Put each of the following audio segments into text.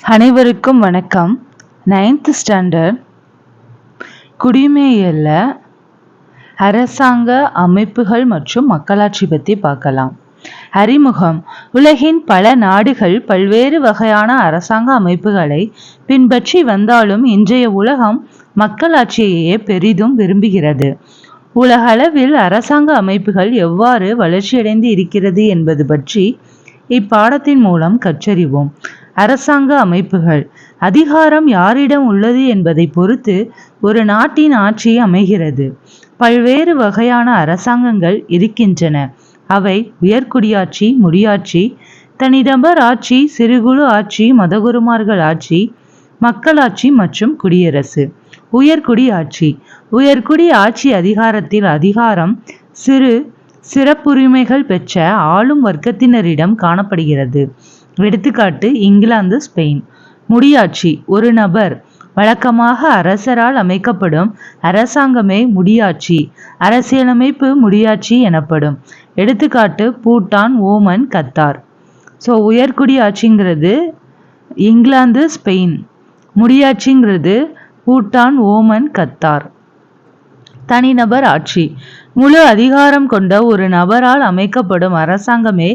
அனைவருக்கும் வணக்கம். 9th standard குடிமையியல்ல அரசாங்க அமைப்புகள் மற்றும் மக்களாட்சி பற்றி பார்க்கலாம். அறிமுகம். உலகின் பல நாடுகள் பல்வேறு வகையான அரசாங்க அமைப்புகளை பின்பற்றி வந்தாலும் இன்றைய உலகம் மக்களாட்சியையே பெரிதும் விரும்புகிறது. உலகளவில் அரசாங்க அமைப்புகள் எவ்வாறு வளர்ச்சியடைந்து இருக்கிறது என்பது பற்றி இப்பாடத்தின் மூலம் கற்றறிவோம். அரசாங்க அமைப்புகள். அதிகாரம் யாரிடம் உள்ளது என்பதை பொறுத்து ஒரு நாட்டின் ஆட்சி அமைகிறது. பல்வேறு வகையான அரசாங்கங்கள் இருக்கின்றன. அவை உயர்குடியாட்சி, முடியாட்சி, தனிநபர் ஆட்சி, சிறுகுழு ஆட்சி, மதகுருமார்கள் ஆட்சி, மக்களாட்சி மற்றும் குடியரசு. உயர்குடி ஆட்சி. உயர்குடி ஆட்சி அதிகாரத்தில் அதிகாரம் சிறப்புரிமைகள் பெற்ற ஆளும் வர்க்கத்தினரிடம் காணப்படுகிறது. எடுத்துக்காட்டு இங்கிலாந்து, ஸ்பெயின். முடியாட்சி. ஒரு நபர், வழக்கமாக அரசரால் அமைக்கப்படும் அரசாங்கமே முடியாட்சி. அரசியலமைப்பு முடியாட்சி எனப்படும். எடுத்துக்காட்டு பூட்டான், ஓமன், கத்தார். ஸோ உயர்குடி ஆட்சிங்கிறது இங்கிலாந்து, ஸ்பெயின். முடியாட்சிங்கிறது பூட்டான், ஓமன், கத்தார். தனிநபர் ஆட்சி. முழு அதிகாரம் கொண்ட ஒரு நபரால் அமைக்கப்படும் அரசாங்கமே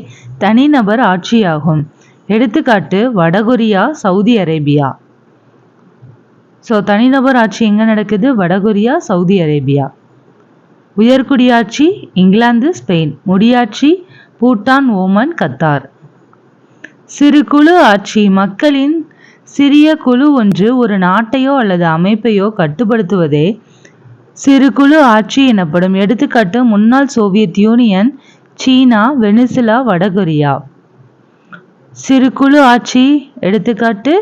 தனிநபர் ஆட்சியாகும். எடுத்துக்காட்டு வடகொரியா, சவுதி அரேபியா. ஸோ தனிநபர் ஆட்சி எங்க நடக்குது? வடகொரியா, சவுதி அரேபியா. உயர்குடியாட்சி இங்கிலாந்து, ஸ்பெயின். முடியாட்சி பூட்டான், ஓமன், கத்தார். சிறு குழு ஆட்சி. மக்களின் சிறிய குழு ஒன்று ஒரு நாட்டையோ அல்லது அமைப்பையோ கட்டுப்படுத்துவதே சிறு குழு ஆட்சி எனப்படும். எடுத்துக்காட்டு முன்னாள் சோவியத் யூனியன், சீனா, வெனிசுலா, வடகொரியா. சிறு குழு ஆட்சி. எடுத்துக்காட்டு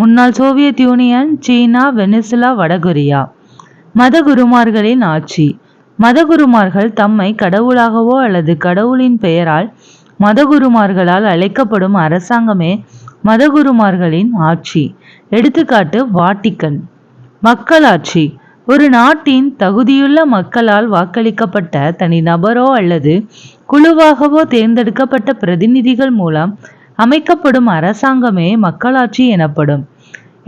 முன்னாள் சோவியத் யூனியன், சீனா, வெனிசுலா, வடகொரியா. மதகுருமார்களின் ஆட்சி. மதகுருமார்கள் தம்மை கடவுளாகவோ அல்லது கடவுளின் பெயரால் மதகுருமார்களால் அழைக்கப்படும் அரசாங்கமே மதகுருமார்களின் ஆட்சி. எடுத்துக்காட்டு வாட்டிக்கன். மக்களாட்சி. ஒரு நாட்டின் தகுதியுள்ள மக்களால் வாக்களிக்கப்பட்ட தனிநபரோ அல்லது குழுவாகவோ தேர்ந்தெடுக்கப்பட்ட பிரதிநிதிகள் மூலம் அமைக்கப்படும் அரசாங்கமே மக்களாட்சி எனப்படும்.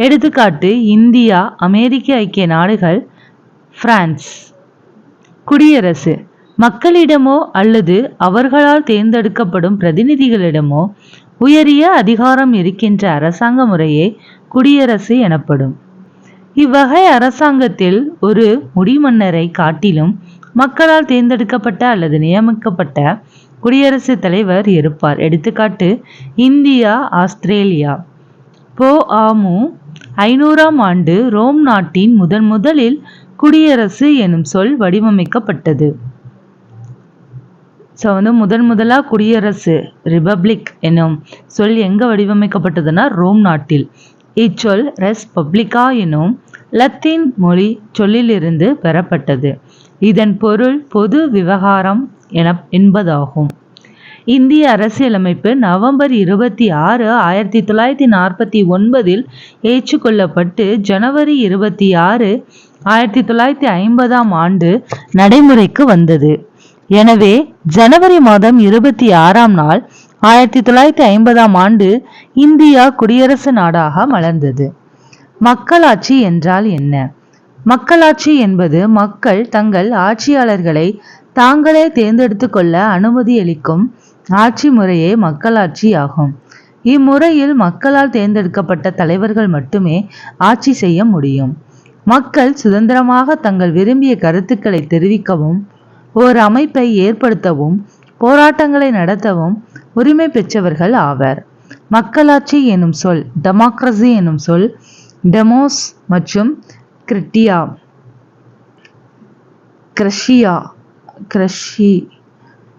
எடுத்துக்காட்டு இந்தியா, அமெரிக்க ஐக்கிய நாடுகள், பிரான்ஸ். குடியரசு. மக்களிடமோ அல்லது அவர்களால் தேர்ந்தெடுக்கப்படும் பிரதிநிதிகளிடமோ உயரிய அதிகாரம் இருக்கின்ற அரசாங்க முறையே குடியரசு எனப்படும். இவ்வகை அரசாங்கத்தில் ஒரு முடிமன்னரை காட்டிலும் மக்களால் தேர்ந்தெடுக்கப்பட்ட அல்லது நியமிக்கப்பட்ட குடியரசுத் தலைவர் இருப்பார். எடுத்துக்காட்டு இந்தியா, ஆஸ்திரேலியா. பொ.ஆ.மு. 500ஆம் ஆண்டு ரோம் நாட்டின் முதலில் குடியரசு எனும் சொல் வடிவமைக்கப்பட்டது. ஸோ முதலா குடியரசு, ரிபப்ளிக் எனும் சொல் எங்க வடிவமைக்கப்பட்டதுன்னா ரோம் நாட்டில். இச்சொல் ரெஸ் பப்ளிகா எனும் லத்தீன் மொழி சொல்லிலிருந்து பெறப்பட்டது. இதன் பொருள் பொது விவகாரம் என்பதாகும். இந்திய அரசியலமைப்பு நவம்பர் 26, 1949 ஏற்றுக்கொள்ளப்பட்டு ஜனவரி 26, 1950ஆம் ஆண்டு நடைமுறைக்கு வந்தது. எனவே ஜனவரி மாதம் 26ஆம் நாள் 1950ஆம் ஆண்டு இந்தியா குடியரசு நாடாக மலர்ந்தது. மக்களாட்சி என்றால் என்ன? மக்களாட்சி என்பது மக்கள் தங்கள் ஆட்சியாளர்களை தாங்களே தேர்ந்தெடுத்து கொள்ள அனுமதி அளிக்கும் ஆட்சி முறையே மக்களாட்சி ஆகும். இம்முறையில் மக்களால் தேர்ந்தெடுக்கப்பட்ட தலைவர்கள் மட்டுமே ஆட்சி செய்ய முடியும். மக்கள் சுதந்திரமாக தங்கள் விரும்பிய கருத்துக்களை தெரிவிக்கவும் ஓர் அமைப்பை ஏற்படுத்தவும் போராட்டங்களை நடத்தவும் உரிமை பெற்றவர்கள் ஆவர். மக்களாட்சி எனும் சொல் டெமோக்ரசி எனும் சொல் டெமோஸ் மற்றும் கிரஷி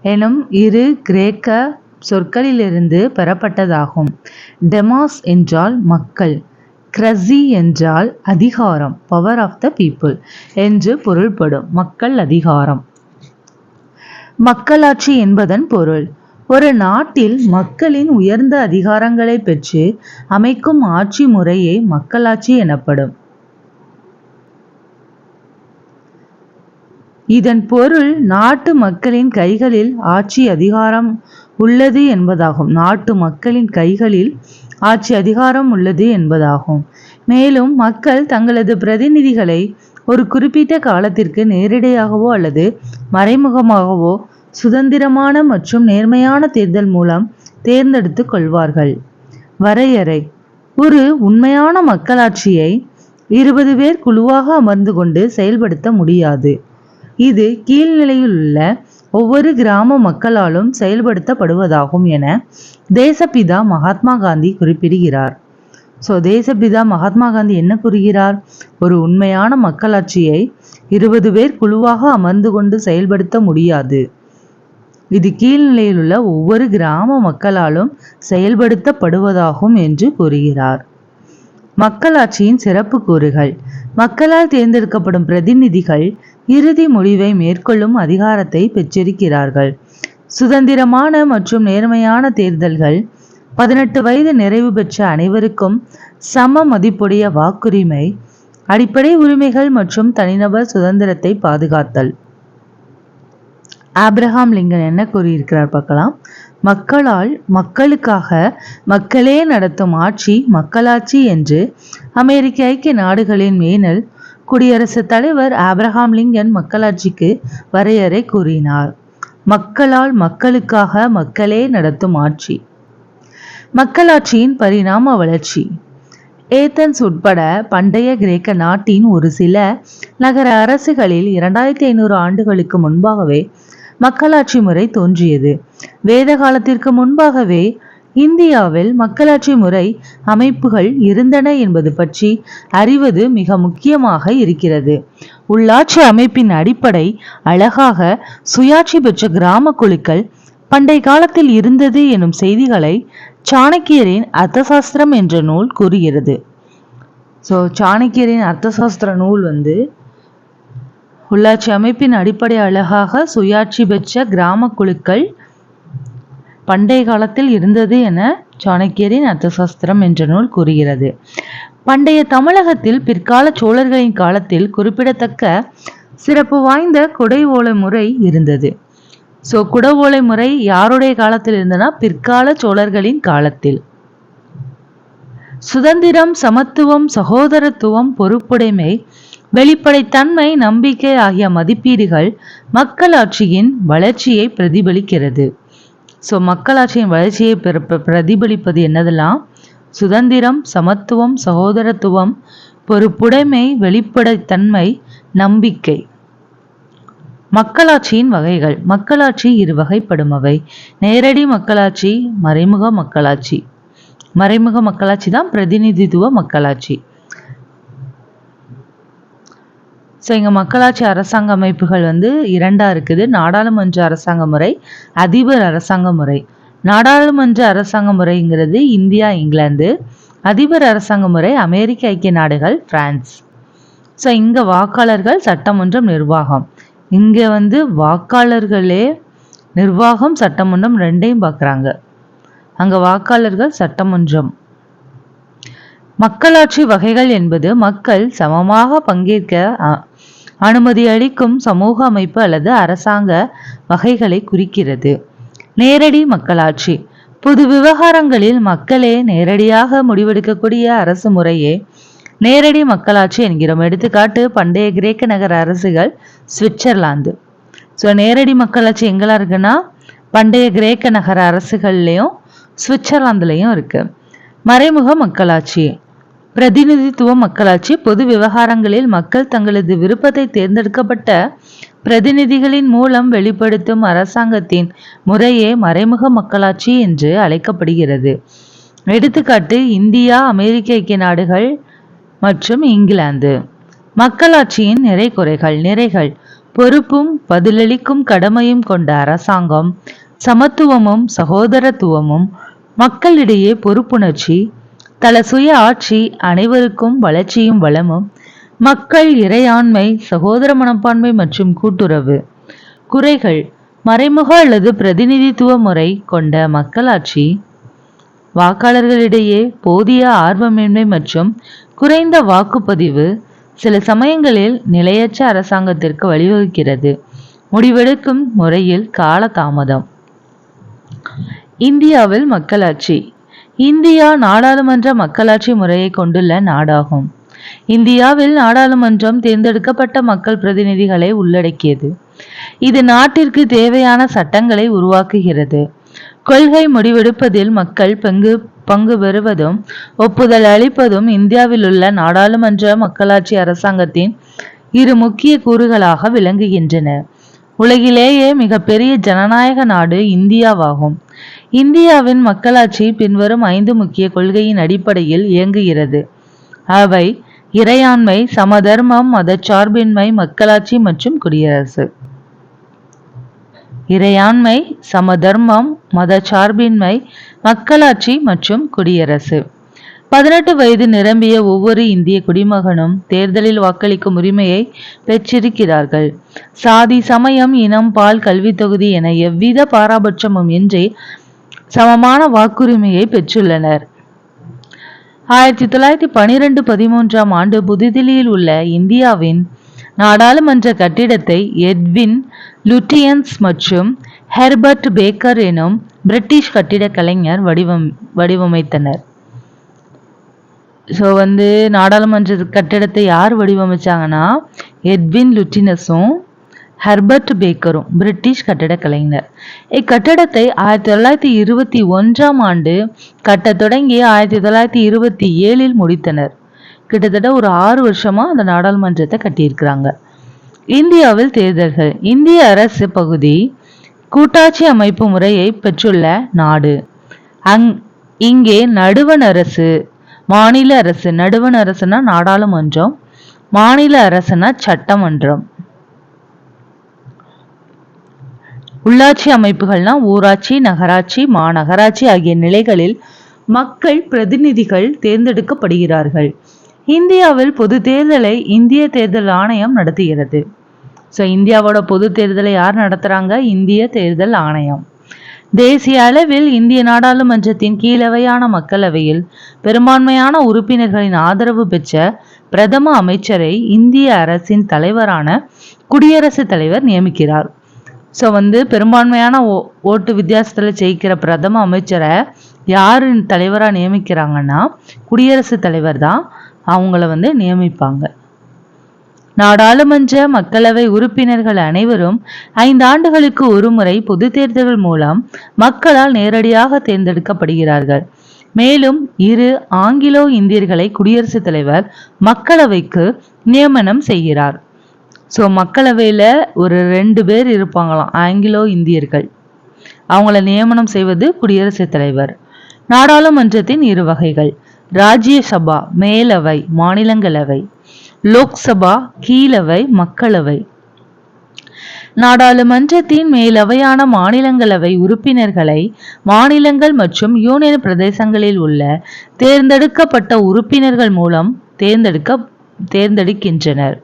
எனும் இரு கிரேக்க சொற்களிலிருந்து பெறப்பட்டதாகும். டெமாஸ் என்றால் மக்கள், கிரசி என்றால் அதிகாரம், பவர் ஆஃப் த பீப்புள் என்று பொருள்படும். மக்கள் அதிகாரம். மக்களாட்சி என்பதன் பொருள் ஒரு நாட்டில் மக்களின் உயர்ந்த அதிகாரங்களை பெற்று அமைக்கும் ஆட்சி முறையே மக்களாட்சி எனப்படும். இதன் பொருள் நாட்டு மக்களின் கைகளில் ஆட்சி அதிகாரம் உள்ளது என்பதாகும். நாட்டு மக்களின் கைகளில் ஆட்சி அதிகாரம் உள்ளது என்பதாகும். மேலும் மக்கள் தங்களது பிரதிநிதிகளை ஒரு குறிப்பிட்ட காலத்திற்கு நேரடியாகவோ அல்லது மறைமுகமாகவோ சுதந்திரமான மற்றும் நேர்மையான தேர்தல் மூலம் தேர்ந்தெடுத்து கொள்வார்கள். வரையறை: ஒரு உண்மையான மக்களாட்சியை 20 பேர் குழுவாக அமர்ந்து கொண்டு செயல்படுத்த முடியாது. இது கீழ்நிலையிலுள்ள ஒவ்வொரு கிராம மக்களாலும் செயல்படுத்தப்படுவதாகும் என தேசப்பிதா மகாத்மா காந்தி குறிப்பிடுகிறார். தேசப்பிதா மகாத்மா காந்தி என்ன கூறுகிறார்? ஒரு உண்மையான மக்களாட்சியை 20 பேர் குழுவாக அமர்ந்து கொண்டு செயல்படுத்த முடியாது. இது கீழ்நிலையில் உள்ள ஒவ்வொரு கிராம மக்களாலும் செயல்படுத்தப்படுவதாகும் என்று கூறுகிறார். மக்களாட்சியின் சிறப்பு கூறுகள்: மக்களால் தேர்ந்தெடுக்கப்படும் பிரதிநிதிகள் இறுதி முடிவை மேற்கொள்ளும் அதிகாரத்தை பெற்றிருக்கிறார்கள். சுதந்திரமான மற்றும் நேர்மையான தேர்தல்கள், 18 வயது நிறைவு பெற்ற அனைவருக்கும் சம மதிப்புடைய வாக்குரிமை, அடிப்படை உரிமைகள் மற்றும் தனிநபர் சுதந்திரத்தை பாதுகாத்தல். ஆப்ரஹாம் லிங்கன் என்ன கூறியிருக்கிறார் பார்க்கலாம். மக்களால் மக்களுக்காக மக்களே நடத்தும் ஆட்சி மக்களாட்சி என்று அமெரிக்க ஐக்கிய நாடுகளின் மேனல் குடியரசுத் தலைவர் ஆப்ரஹாம் லிங்கன் மக்களாட்சிக்கு வரையறை கூறினார். மக்களால் மக்களுக்காக மக்களே நடத்தும் ஆட்சி. மக்களாட்சியின் பரிணாம வளர்ச்சி. ஏதென்ஸ் உட்பட பண்டைய கிரேக்க நாட்டின் ஒரு சில நகர அரசுகளில் 2500 ஆண்டுகளுக்கு முன்பாகவே மக்களாட்சி முறை தோன்றியது. வேத காலத்திற்கு முன்பாகவே இந்தியாவில் மக்களாட்சி முறை அமைப்புகள் இருந்தன என்பது பற்றி அறிவது மிக முக்கியமாக இருக்கிறது. உள்ளாட்சி அமைப்பின் அடிப்படை அழகாக சுயாட்சி பெற்ற கிராம குழுக்கள் பண்டை காலத்தில் இருந்தது எனும் செய்திகளை சாணக்கியரின் அர்த்தசாஸ்திரம் என்ற நூல் கூறுகிறது. சாணக்கியரின் அர்த்தசாஸ்திர நூல் உள்ளாட்சி அமைப்பின் அடிப்படை அழகாக சுயாட்சி பெற்ற கிராம குழுக்கள் பண்டைய காலத்தில் இருந்தது என சாணக்கியரின் அர்த்தசாஸ்திரம் என்ற நூல் கூறுகிறது. பண்டைய தமிழகத்தில் பிற்கால சோழர்களின் காலத்தில் குறிப்பிடத்தக்க சிறப்பு வாய்ந்த குடை ஓலை முறை இருந்தது. குட ஓலை முறை யாருடைய காலத்தில் இருந்தனா பிற்கால சோழர்களின் காலத்தில். சுதந்திரம், சமத்துவம், சகோதரத்துவம், பொறுப்புடைமை, வெளிப்படைத்தன்மை, நம்பிக்கை ஆகிய மதிப்பீடுகள் மக்களாட்சியின் வளர்ச்சியை பிரதிபலிக்கிறது. மக்களாட்சியின் வளர்ச்சியை பிரதிபலிப்பது என்னதெல்லாம்? சுதந்திரம், சமத்துவம், சகோதரத்துவம், பொறுப்புடைமை, வெளிப்படைத்தன்மை, நம்பிக்கை. மக்களாட்சியின் வகைகள். மக்களாட்சி இரு வகைப்படுமவை: நேரடி மக்களாட்சி, மறைமுக மக்களாட்சி. மறைமுக மக்களாட்சி தான் பிரதிநிதித்துவ மக்களாட்சி. இங்க மக்களாட்சி அரசாங்க அமைப்புகள் இரண்டா இருக்குது. நாடாளுமன்ற அரசாங்க முறை, அதிபர் அரசாங்க முறை. நாடாளுமன்ற அரசாங்க முறைங்கிறது இந்தியா, இங்கிலாந்து. அதிபர் அரசாங்க முறை அமெரிக்க ஐக்கிய நாடுகள், பிரான்ஸ். இங்க வாக்காளர்கள், சட்டமன்றம், நிர்வாகம். இங்க வாக்காளர்களே நிர்வாகம், சட்டமன்றம் ரெண்டையும் பார்க்குறாங்க. அங்க வாக்காளர்கள், சட்டமன்றம். மக்களாட்சி வகைகள் என்பது மக்கள் சமமாக பங்கேற்க அனுமதி அளிக்கும் சமூக அமைப்பு அல்லது அரசாங்க வகைகளை குறிக்கிறது. நேரடி மக்களாட்சி. பொது விவகாரங்களில் மக்களே நேரடியாக முடிவெடுக்கக்கூடிய அரசு முறையே நேரடி மக்களாட்சி என்கிறோம். எடுத்துக்காட்டு பண்டைய கிரேக்க நகர அரசுகள், சுவிட்சர்லாந்து. நேரடி மக்களாட்சி எங்கெல்லாம் இருக்குன்னா பண்டைய கிரேக்க நகர அரசுகள்லையும் சுவிட்சர்லாந்துலையும் இருக்கு. மறைமுக மக்களாட்சி. பிரதிநிதித்துவ மக்களாட்சி. பொது விவகாரங்களில் மக்கள் தங்களது விருப்பத்தை தேர்ந்தெடுக்கப்பட்ட பிரதிநிதிகளின் மூலம் வெளிப்படுத்தும் அரசாங்கத்தின் முறையே மறைமுக மக்களாட்சி என்று அழைக்கப்படுகிறது. எடுத்துக்காட்டு இந்தியா, அமெரிக்க ஐக்கிய நாடுகள் மற்றும் இங்கிலாந்து. மக்களாட்சியின் நிறை குறைகள். நிறைகள்: பொறுப்பும் பதிலளிக்கும் கடமையும் கொண்ட அரசாங்கம், சமத்துவமும் சகோதரத்துவமும், மக்களிடையே பொறுப்புணர்ச்சி, தல சுய ஆட்சி, அனைவருக்கும் வளர்ச்சியும் வளமும், மக்கள் இறையாண்மை, சகோதர மனப்பான்மை மற்றும் கூட்டுறவு. குறைகள்: மறைமுக அல்லது பிரதிநிதித்துவ முறை கொண்ட மக்களாட்சி வாக்காளர்களிடையே போதிய ஆர்வமின்மை மற்றும் குறைந்த வாக்குப்பதிவு, சில சமயங்களில் நிலையற்ற அரசாங்கத்திற்கு வழிவகுக்கிறது. முடிவெடுக்கும் முறையில் கால தாமதம். இந்தியாவில் மக்களாட்சி. இந்தியா நாடாளுமன்ற மக்களாட்சி முறையை கொண்டுள்ள நாடாகும். இந்தியாவில் நாடாளுமன்றம் தேர்ந்தெடுக்கப்பட்ட மக்கள் பிரதிநிதிகளை உள்ளடக்கியது. இது நாட்டிற்கு தேவையான சட்டங்களை உருவாக்குகிறது. கொள்கை முடிவெடுப்பதில் மக்கள் பங்கு பெறுவதும் ஒப்புதல் அளிப்பதும் இந்தியாவில் உள்ள நாடாளுமன்ற மக்களாட்சி அரசாங்கத்தின் இரு முக்கிய கூறுகளாக விளங்குகின்றன. உலகிலேயே மிகப்பெரிய ஜனநாயக நாடு இந்தியாவாகும். இந்தியாவின் மக்களாட்சி பின்வரும் 5 முக்கிய கொள்கையின் அடிப்படையில் இயங்குகிறது. அவை இறையாண்மை, சமதர்மம், மதச்சார்பின்மை, மக்களாட்சி மற்றும் குடியரசு. இறையாண்மை, சமதர்மம், மதச்சார்பின்மை, மக்களாட்சி மற்றும் குடியரசு. 18 வயது நிரம்பிய ஒவ்வொரு இந்திய குடிமகனும் தேர்தலில் வாக்களிக்கும் உரிமையை பெற்றிருக்கிறார்கள். சாதி, சமயம், இனம், பால், கல்வி தொகுதி என எவ்வித பாரபட்சமும் இன்றி சமமான வாக்குரிமையை பெற்றுள்ளனர். 1912-13ஆம் ஆண்டு புதுதில்லியில் உள்ள இந்தியாவின் நாடாளுமன்ற கட்டிடத்தை எட்வின் லுட்டியன்ஸ் மற்றும் ஹெர்பர்ட் பேக்கர் எனும் பிரிட்டிஷ் கட்டிடக் கலைஞர் வடிவமைத்தனர். ஸோ நாடாளுமன்ற கட்டிடத்தை யார் வடிவமைச்சாங்கன்னா எட்வின் லுட்டினஸும் ஹெர்பர்ட் பேக்கரும், பிரிட்டிஷ் கட்டிடக் கலைஞர். இக்கட்டிடத்தை 1921ஆம் ஆண்டு கட்ட தொடங்கி 1927இல் முடித்தனர். கிட்டத்தட்ட ஒரு 6 வருஷமா அந்த நாடாளுமன்றத்தை கட்டியிருக்கிறாங்க. இந்தியாவில் தேர்தல்கள். இந்திய அரசு பகுதி கூட்டாட்சி அமைப்பு முறையை பெற்றுள்ள நாடு. இங்கே நடுவண் அரசு, மாநில அரசு, நடுவண் அரசுனா நாடாளுமன்றம், மாநில அரசுனா சட்டமன்றம், உள்ளாட்சி அமைப்புகள்னா ஊராட்சி, நகராட்சி, மாநகராட்சி ஆகிய நிலைகளில் மக்கள் பிரதிநிதிகள் தேர்ந்தெடுக்கப்படுகிறார்கள். இந்தியாவில் பொது தேர்தலை இந்திய தேர்தல் ஆணையம் நடத்துகிறது. ஸோ இந்தியாவோட பொது தேர்தலை யார் நடத்துறாங்க? இந்திய தேர்தல் ஆணையம். தேசிய அளவில் இந்திய நாடாளுமன்றத்தின் கீழவையான மக்களவையில் பெரும்பான்மையான உறுப்பினர்களின் ஆதரவு பெற்ற பிரதம அமைச்சரை இந்திய அரசின் தலைவரான குடியரசுத் தலைவர் நியமிக்கிறார். ஸோ பெரும்பான்மையான ஓட்டு வித்தியாசத்தில் ஜெயிக்கிற பிரதம அமைச்சரை யார் தலைவராக நியமிக்கிறாங்கன்னா குடியரசுத் தலைவர் தான் அவங்கள நியமிப்பாங்க. நாடாளுமன்ற மக்களவை உறுப்பினர்கள் அனைவரும் 5 ஆண்டுகளுக்கு ஒரு முறை பொது தேர்தல்கள் மூலம் மக்களால் நேரடியாக தேர்ந்தெடுக்கப்படுகிறார்கள். மேலும் 2 ஆங்கிலோ இந்தியர்களை குடியரசுத் தலைவர் மக்களவைக்கு நியமனம் செய்கிறார். ஸோ மக்களவையில் ஒரு 2 பேர் இருப்பாங்களாம், ஆங்கிலோ இந்தியர்கள். அவங்கள நியமனம் செய்வது குடியரசுத் தலைவர். நாடாளுமன்றத்தின் 2 வகைகள்: ராஜ்யசபா மேலவை, மாநிலங்களவை; லோக்சபா கீழவை, மக்களவை. நாடாளுமன்றத்தின் மேலவையான மாநிலங்களவை உறுப்பினர்களை மாநிலங்கள் மற்றும் யூனியன் பிரதேசங்களில் உள்ள தேர்ந்தெடுக்கப்பட்ட உறுப்பினர்கள் மூலம் தேர்ந்தெடுக்கின்றனர்.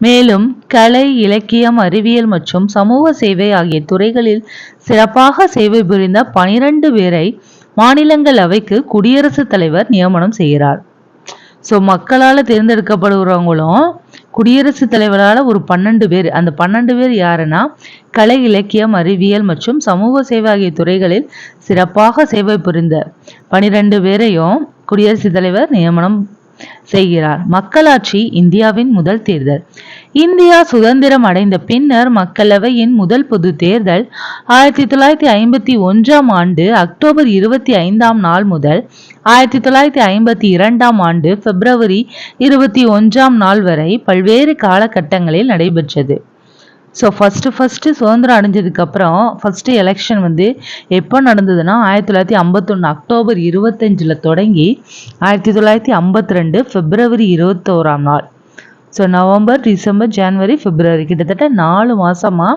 மேலும் கலை, இலக்கியம், அறிவியல் மற்றும் சமூக சேவை ஆகிய துறைகளில் சிறப்பாக சேவை புரிந்த 12 பேரை மாநிலங்களவைக்கு குடியரசுத் தலைவர் நியமனம் செய்கிறார். ஸோ மக்களால் தேர்ந்தெடுக்கப்படுறவங்களும் குடியரசுத் தலைவரால் ஒரு 12 பேர். அந்த 12 பேர் யாருன்னா கலை, இலக்கியம், அறிவியல் மற்றும் சமூக சேவை ஆகிய துறைகளில் சிறப்பாக சேவை புரிந்த 12 பேரையும் குடியரசுத் தலைவர் நியமனம் செய்கிறார். மக்களாட்சி இந்தியாவின் முதல் தேர்தல். இந்தியா சுதந்திரம் அடைந்த பின்னர் மக்களவையின் முதல் பொது தேர்தல் 1951ஆம் ஆண்டு அக்டோபர் 25ஆம் நாள் முதல் 1952ஆம் ஆண்டு பிப்ரவரி 21ஆம் நாள் வரை பல்வேறு காலகட்டங்களில் நடைபெற்றது. ஸோ ஃபஸ்ட்டு சுதந்திரம் அடைஞ்சதுக்கு அப்புறம் ஃபஸ்ட்டு எலெக்ஷன் எப்போ நடந்ததுன்னா 1951 அக்டோபர் 25 தொடங்கி 1952 பிப்ரவரி 21ஆம் நாள். ஸோ நவம்பர், டிசம்பர், ஜனவரி, பிப்ரவரி கிட்டத்தட்ட 4 மாசமா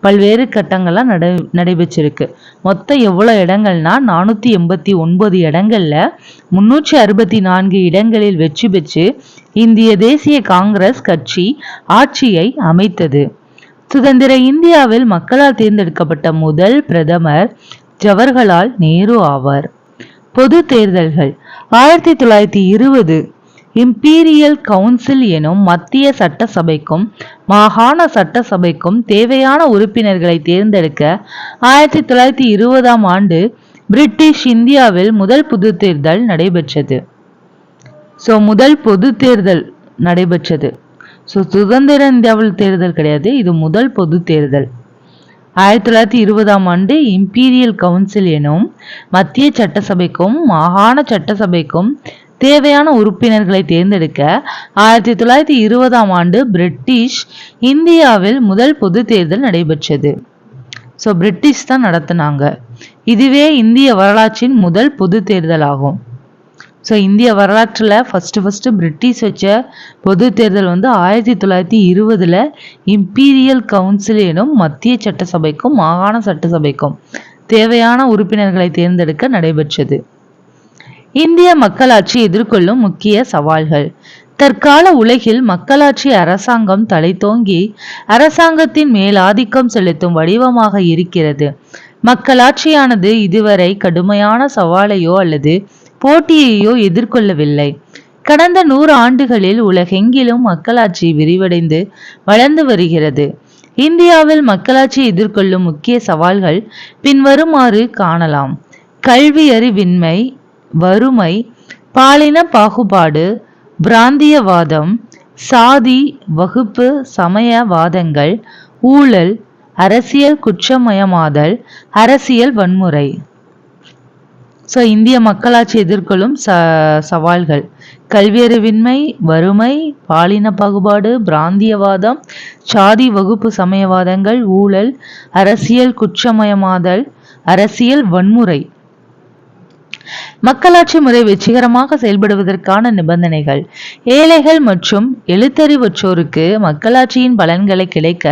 பல்வேறு கட்டங்கள்லாம் நடைபெற்றிருக்கு. மொத்தம் எவ்வளோ இடங்கள்னா 489 இடங்கள்ல 364 இடங்களில் வெற்றி பெற்று இந்திய தேசிய காங்கிரஸ் கட்சி ஆட்சியை அமைத்தது. சுதந்திர இந்தியாவில் மக்களால் தேர்ந்தெடுக்கப்பட்ட முதல் பிரதமர் ஜவஹர்லால் நேரு ஆவார். பொது தேர்தல்கள். 1920 இம்பீரியல் கவுன்சில் எனும் மத்திய சட்டசபைக்கும் மாகாண சட்டசபைக்கும் தேவையான உறுப்பினர்களை தேர்ந்தெடுக்க 1920ஆம் ஆண்டு பிரிட்டிஷ் இந்தியாவில் முதல் பொது தேர்தல் நடைபெற்றது. முதல் பொது தேர்தல் நடைபெற்றது. சுதந்திர இந்தியாவில் தேர்தல் கிடையாது, இது முதல் பொது தேர்தல். 1920ஆம் ஆண்டு இம்பீரியல் கவுன்சில் எனும் மத்திய சட்டசபைக்கும் மாகாண சட்டசபைக்கும் தேவையான உறுப்பினர்களை தேர்ந்தெடுக்க 1920ஆம் ஆண்டு பிரிட்டிஷ் இந்தியாவில் முதல் பொது தேர்தல் நடைபெற்றது. பிரிட்டிஷ் தான் நடத்தினாங்க. இதுவே இந்திய வரலாற்றின் முதல் பொது தேர்தல் ஆகும். இந்திய வரலாற்றில் ஃபர்ஸ்ட் பிரிட்டிஷ் வச்ச பொது தேர்தல் 1920ல் இம்பீரியல் கவுன்சில் எனும் மத்திய சட்டசபைக்கும் மாகாண சட்டசபைக்கும் தேவையான உறுப்பினர்களை தேர்ந்தெடுக்க நடைபெற்றது. இந்திய மக்களாட்சி எதிர்கொள்ளும் முக்கிய சவால்கள். தற்கால உலகில் மக்களாட்சி அரசாங்கம் தலைத்தோங்கி அரசாங்கத்தின் மேல் ஆதிக்கம் செலுத்தும் வடிவமாக இருக்கிறது. மக்களாட்சியானது இதுவரை கடுமையான சவாலையோ அல்லது போட்டியையோ எதிர்கொள்ளவில்லை. கடந்த 100 ஆண்டுகளில் உலகெங்கிலும் மக்களாட்சி விரிவடைந்து வளர்ந்து வருகிறது. இந்தியாவில் மக்களாட்சி எதிர்கொள்ளும் முக்கிய சவால்கள் பின்வருமாறு காணலாம். கல்வியறிவின்மை, வறுமை, பாலின பாகுபாடு, பிராந்தியவாதம், சாதி வகுப்பு சமயவாதங்கள், ஊழல், அரசியல் குற்றமயமாதல், அரசியல் வன்முறை. இந்திய மக்களாட்சி எதிர்கொள்ளும் சவால்கள்: கல்வியறிவின்மை, வறுமை, பாலின பாகுபாடு, பிராந்தியவாதம், சாதி வகுப்பு சமயவாதங்கள், ஊழல், அரசியல் குற்றமயமாதல், அரசியல் வன்முறை. மக்களாட்சி முறை வெற்றிகரமாக செயல்படுவதற்கான நிபந்தனைகள்: ஏழைகள் மற்றும் எழுத்தறிவற்றோருக்கு மக்களாட்சியின் பலன்களை கிடைக்க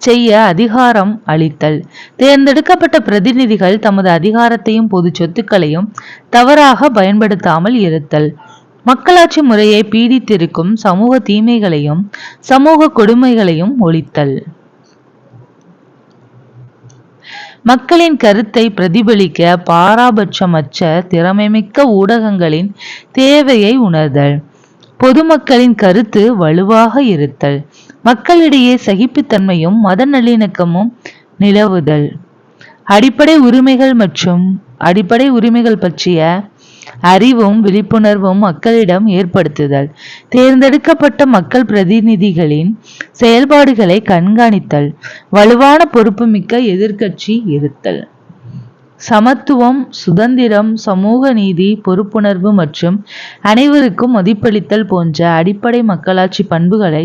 செய்ய அதிகாரம் அளித்தல். தேர்ந்தெடுக்கப்பட்ட பிரதிநிதிகள் தமது அதிகாரத்தையும் பொது சொத்துக்களையும் தவறாக பயன்படுத்தாமல் இருத்தல். மக்களாட்சி முறையை பீடித்திருக்கும் சமூக தீமைகளையும் சமூக கொடுமைகளையும் ஒழித்தல். மக்களின் கருத்தை பிரதிபலிக்க பாராபட்சமற்ற திறமைமிக்க ஊடகங்களின் தேவையை உணர்தல். பொதுமக்களின் கருத்து வலுவாக இருத்தல். மக்களிடையே சகிப்புத்தன்மையும் மத நல்லிணக்கமும் நிலவுதல். அடிப்படை உரிமைகள் பற்றிய அறிவும் விழிப்புணர்வும் மக்களிடம் ஏற்படுத்துதல். தேர்ந்தெடுக்கப்பட்ட மக்கள் பிரதிநிதிகளின் செயல்பாடுகளை கண்காணித்தல். வலுவான பொறுப்புமிக்க எதிர்க்கட்சி இருத்தல். சமத்துவம், சுதந்திரம், சமூக நீதி, பொறுப்புணர்வு மற்றும் அனைவருக்கும் மதிப்பளித்தல் போன்ற அடிப்படை மக்களாட்சி பண்புகளை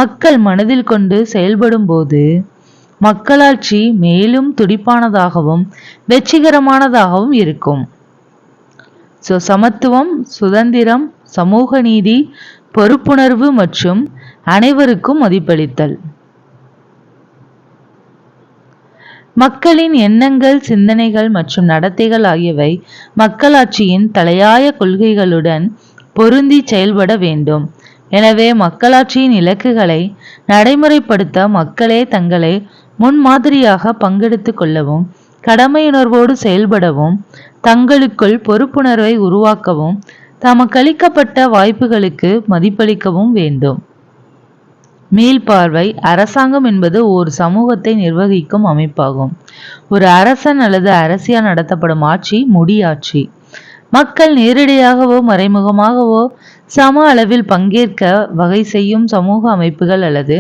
மக்கள் மனதில் கொண்டு செயல்படும் போது மக்களாட்சி மேலும் துடிப்பானதாகவும் வெற்றிகரமானதாகவும் இருக்கும். சமத்துவம், சுதந்திரம், சமூக நீதி, பொறுப்புணர்வு மற்றும் அனைவருக்கும் மதிப்பளித்தல். மக்களின் எண்ணங்கள், சிந்தனைகள் மற்றும் நடத்தைகள் ஆகியவை மக்களாட்சியின் தலையாய கொள்கைகளுடன் பொருந்தி செயல்பட வேண்டும். எனவே மக்களாட்சியின் இலக்குகளை நடைமுறைப்படுத்த மக்களே தங்களை முன்மாதிரியாக பங்கெடுத்துக் கொள்ளவும் கடமையுணர்வோடு செயல்படவும் தங்களுக்குள் பொறுப்புணர்வை உருவாக்கவும் தமக்களிக்கப்பட்ட வாய்ப்புகளுக்கு மதிப்பளிக்கவும் வேண்டும். மீள்பார்வை. அரசாங்கம் என்பது ஒரு சமூகத்தை நிர்வகிக்கும் அமைப்பாகும். ஒரு அரசன் அல்லது அரசியால் நடத்தப்படும் ஆட்சி முடியாட்சி. மக்கள் நேரடியாகவோ மறைமுகமாகவோ சம அளவில் பங்கேற்க வகை செய்யும் சமூக அமைப்புகள் அல்லது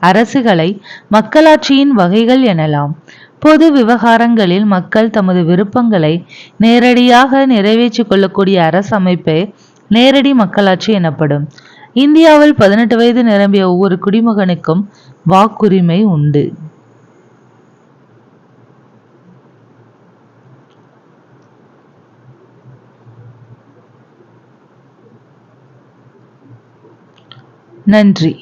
அரசுகளை மக்களாட்சியின் வகைகள் எனலாம். பொது விவகாரங்களில் மக்கள் தமது விருப்பங்களை நேரடியாக நிறைவேற்றிக் கொள்ளக்கூடிய அரசு அமைப்பே நேரடி மக்களாட்சி எனப்படும். இந்தியாவில் 18 வயது நிரம்பிய ஒவ்வொரு குடிமகனுக்கும் வாக்குரிமை உண்டு. நன்றி.